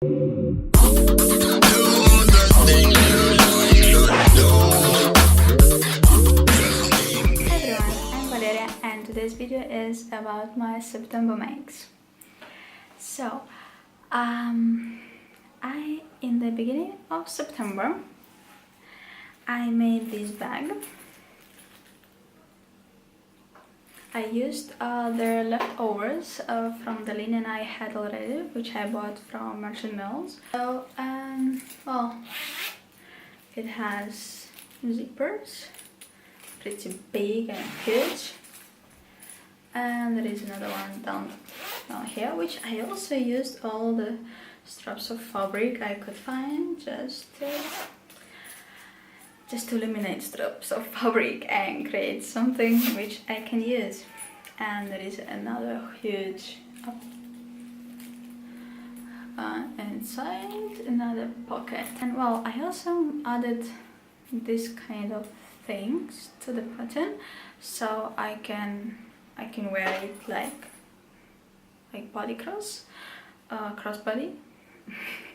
And today's video is about my September makes. So, in the beginning of September, I made this bag. I used the leftovers from the linen I had already, which I bought from Merchant Mills. So, well, it has zippers, pretty big and huge. And there is another one down here, which I also used all the straps of fabric I could find just to eliminate straps of fabric and create something which I can use. And there is another huge inside, another pocket. And well, I also added this kind of things to the pattern, so I can wear it like body crossbody.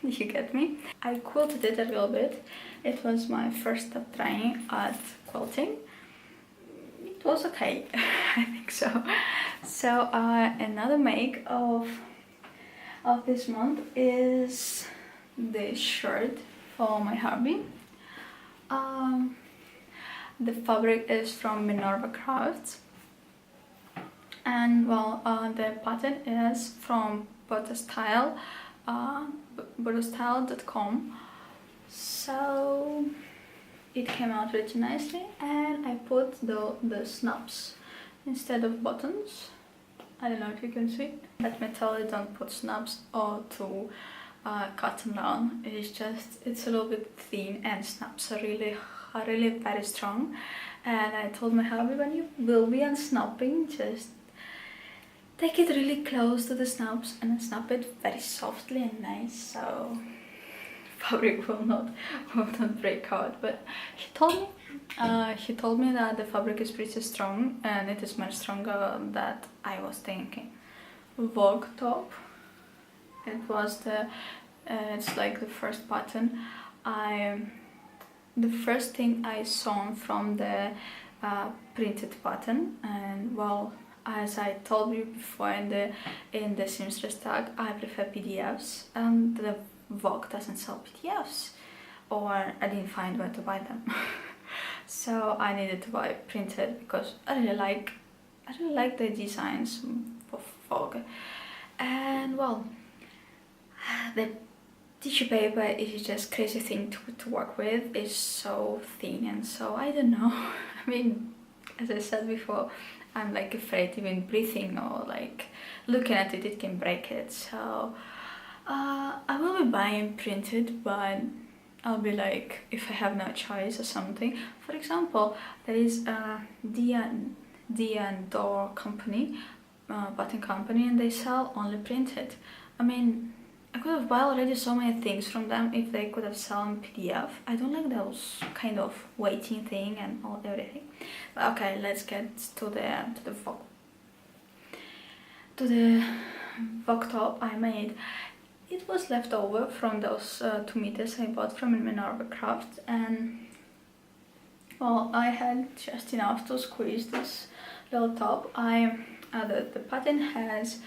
You get me? I quilted it a little bit. It was my first step trying at quilting. It was okay. I think so. So another make of this month is this shirt for my hubby. The fabric is from Minerva Crafts. And well, the pattern is from butterstyle.com. So it came out pretty nicely, and I put the snaps instead of buttons. I don't know if you can see. At metal, I don't put snaps or to cut them down. It's a little bit thin, and snaps are really very strong. And I told my hubby, when you will be unsnapping, just take it really close to the snaps and snap it very softly and nice, so fabric will not break out. But he told me that the fabric is pretty strong, and it is much stronger than I was thinking. Vogue top. It was it's like the first pattern. The first thing I saw from the printed pattern, and well, as I told you before in the seamstress tag, I prefer PDFs, and the Vogue doesn't sell PDFs, or I didn't find where to buy them. So I needed to buy printed because I really like the designs of Vogue. And well, the tissue paper is just crazy thing to work with. It's so thin, and so I don't know. I mean, as I said before, I'm like afraid even breathing or like looking at it can break it. So I will be buying printed, but I'll be like, if I have no choice or something. For example, there is a Door company, button company, and they sell only printed. I mean, I could have bought already so many things from them if they could have sold PDF. I don't like those kind of waiting thing and everything. But okay, let's get to the Vogue. To the Vogue top I made. It was left over from those 2 meters I bought from Minerva Crafts, and well, I had just enough to squeeze this little top. The pattern has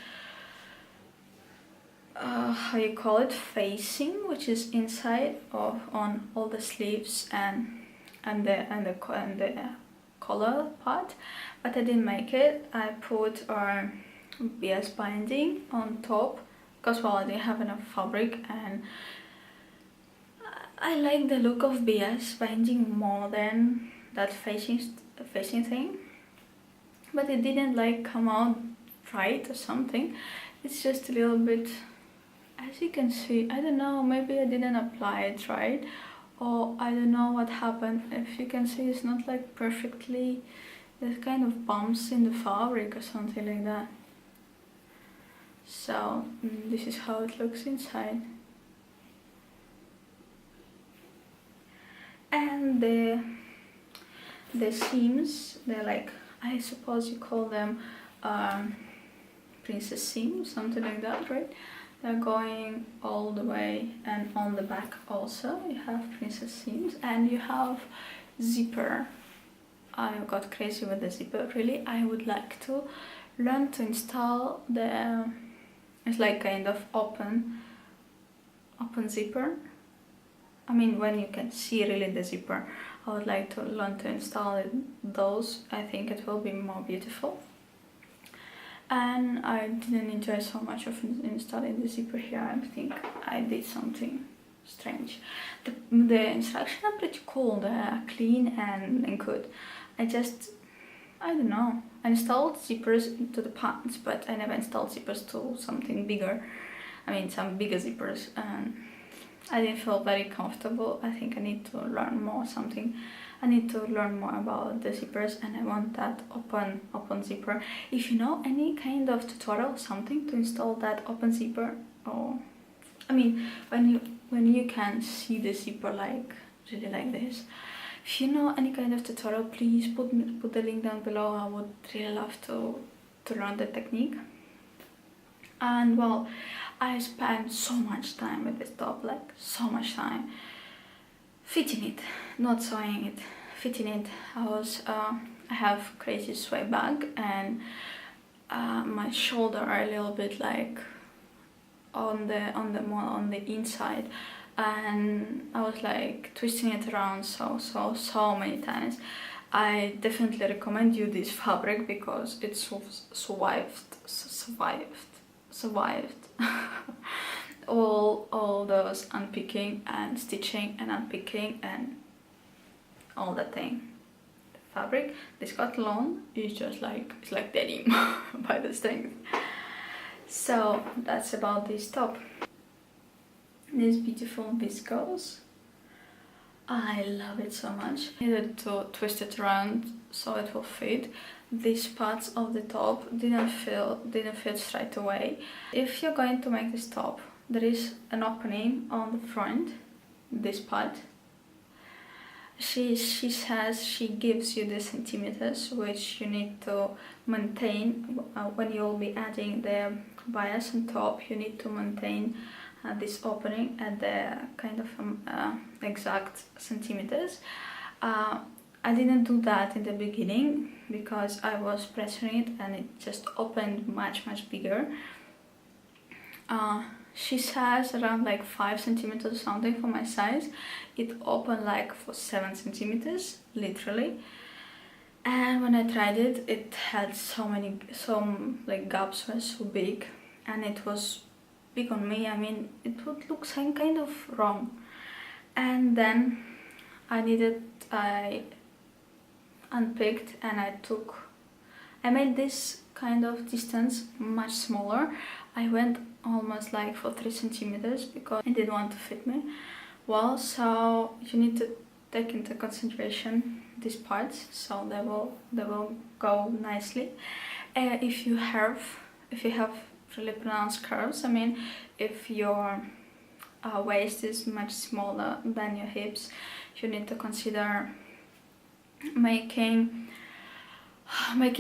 how you call it, facing, which is inside on all the sleeves and the collar part, but I didn't make it. I put BS binding on top because well, I didn't have enough fabric, and I like the look of BS binding more than that facing thing, but it didn't like come out right or something. It's just a little bit, as you can see, I don't know, maybe I didn't apply it right, or I don't know what happened. If you can see, it's not like perfectly, there's kind of bumps in the fabric or something like that. So this is how it looks inside. And the seams, they're like, I suppose you call them princess seams, something like that, right? they're going all the way, and on the back also you have princess seams and you have zipper. I got crazy with the zipper, really. I would like to learn to install the, it's like kind of open zipper. I mean, when you can see really the zipper, I would like to learn to install those. I think it will be more beautiful. And I didn't enjoy so much of installing the zipper here. I think I did something strange. The instructions are pretty cool, they're clean and good. I don't know. I installed zippers into the pants, but I never installed zippers to something bigger. I mean, some bigger zippers, and I didn't feel very comfortable. I think I need to learn more I need to learn more about the zippers, and I want that open zipper. If you know any kind of tutorial or something to install that open zipper, or I mean, when you can see the zipper like really like this. If you know any kind of tutorial, please put the link down below. I would really love to learn the technique. And well, I spent so much time with this top, like so much time fitting it, not sewing it, fitting it. I have crazy sway bag, and my shoulder are a little bit like on the inside, and I was like twisting it around so many times. I definitely recommend you this fabric because it survived all those unpicking and stitching and unpicking and all that thing. The fabric, this cotton is just like, it's like denim by the strength. So that's about this top. This beautiful viscose, I love it so much. I needed to twist it around so it will fit. These parts of the top didn't fit straight away. If you're going to make this top, there is an opening on the front, this part. She says she gives you the centimeters which you need to maintain when you'll be adding the bias on top. You need to maintain this opening at the kind of exact centimeters. I didn't do that in the beginning because I was pressuring it and it just opened much bigger. She says around like 5 centimeters or something for my size. It opened like for 7 centimeters, literally. And when I tried it, it had some like gaps were so big, and it was big on me. I mean, it would look some kind of wrong. And then I unpicked and I made this kind of distance much smaller. I went almost like for 3 centimeters because it didn't want to fit me well. So you need to take into consideration these parts so they will go nicely. If you have really pronounced curves, I mean, if your waist is much smaller than your hips, you need to consider making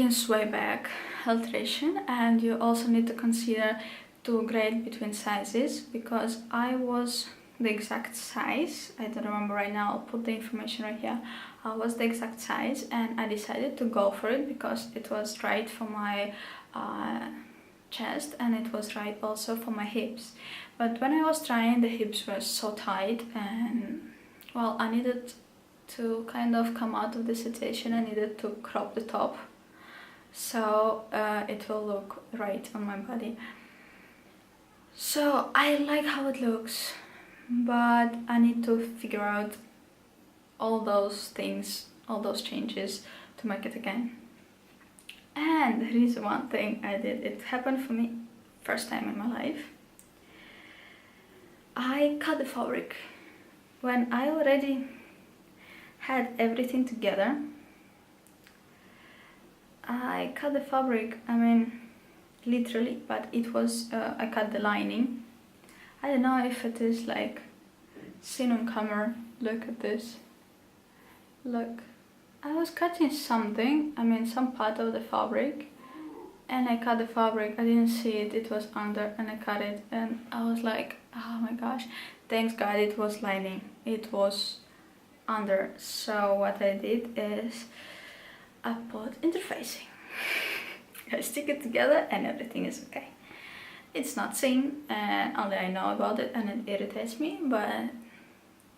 sway back alteration, and you also need to consider to grade between sizes, because I was the exact size, I don't remember right now, I'll put the information right here. I was the exact size and I decided to go for it because it was right for my chest and it was right also for my hips. But when I was trying, the hips were so tight and well, I needed to kind of come out of the situation. I needed to crop the top so it will look right on my body. So I like how it looks, but I need to figure out all those things, all those changes to make it again. And there is one thing I did, it happened for me first time in my life. I cut the fabric when I already had everything together. I cut the fabric, I mean literally, but it was I cut the lining. I don't know if it is like seen on camera. Look at this. Look, I was cutting something, I mean some part of the fabric, and I cut the fabric. I didn't see it, it was under, and I cut it, and I was like, oh my gosh, thanks God it was lining, it was under. So what I did is I put interfacing. I stick it together and everything is okay. It's not seen, and only I know about it, and it irritates me, but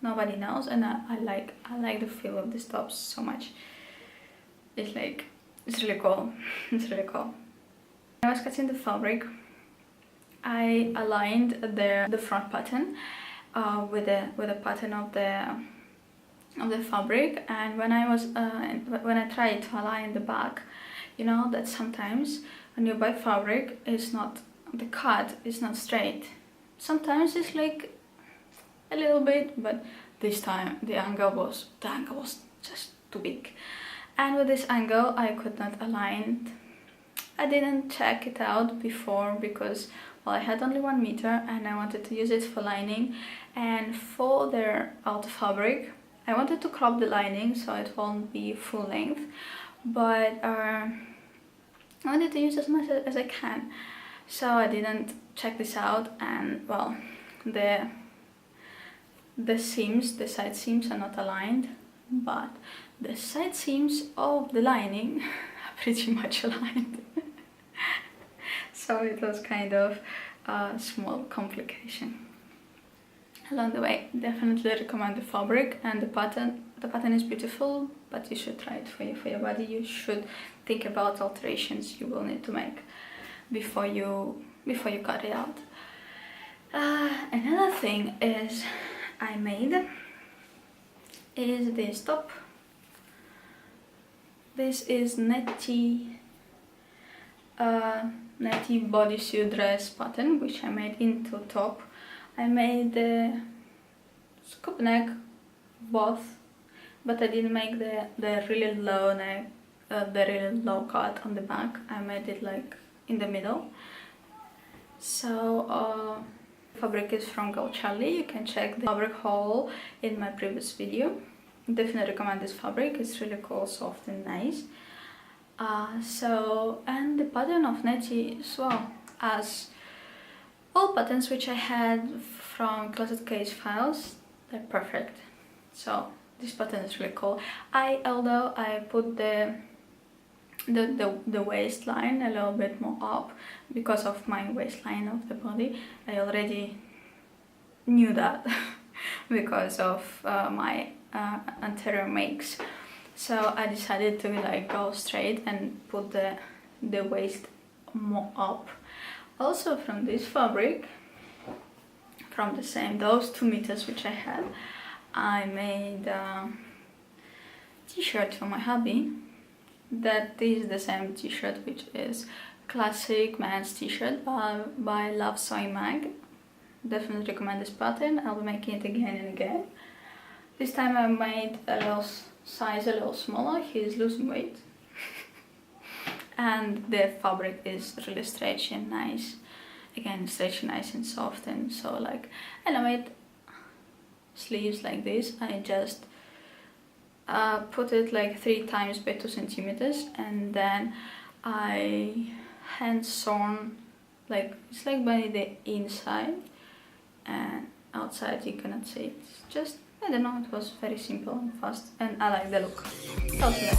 nobody knows, and I like the feel of this top so much. It's like, it's really cool. It's really cool. When I was cutting the fabric, I aligned the front pattern with the pattern of the fabric, and when I tried to align the back, you know that sometimes when you buy fabric, it's not, the cut is not straight. Sometimes it's like a little bit, but this time the angle was just too big, and with this angle I could not align. I didn't check it out before because, well, I had only 1 meter and I wanted to use it for lining, and for the outer fabric I wanted to crop the lining so it won't be full length, but I wanted to use as much as I can, so I didn't check this out. And well, the seams, the side seams are not aligned, but the side seams of the lining are pretty much aligned. So it was kind of a small complication along the way. Definitely recommend the fabric and the pattern. The pattern is beautiful, but you should try it for your body. You should think about alterations you will need to make before you cut it out. Another thing is I made is this top. This is Nettie bodysuit dress pattern, which I made into top. I made the scoop neck both, but I didn't make the really low neck, the really low cut on the back. I made it like in the middle. So fabric is from Go Charlie. You can check the fabric haul in my previous video. Definitely recommend this fabric. It's really cool, soft and nice. And the pattern of Nettie as well, as all patterns which I had from Closet Case files, they're perfect. So this pattern is really cool. Although I put the waistline a little bit more up because of my waistline of the body. I already knew that because of my anterior makes. So I decided to like go straight and put the waist more up. Also from this fabric, from the same, those 2 meters which I had, I made a t-shirt for my hubby. That is the same t-shirt, which is classic men's t-shirt by Love Sewing Mag. Definitely recommend this pattern. I'll be making it again and again. This time I made a little size a little smaller. He's losing weight. And the fabric is really stretchy and nice. Again, stretchy, nice and soft, and so like, and I made sleeves like this. I just put it like 3 times by 2 centimeters, and then I hand sewn, like it's like by the inside, and outside you cannot see it. It's just, I don't know, it was very simple and fast, and I like the look. Totally.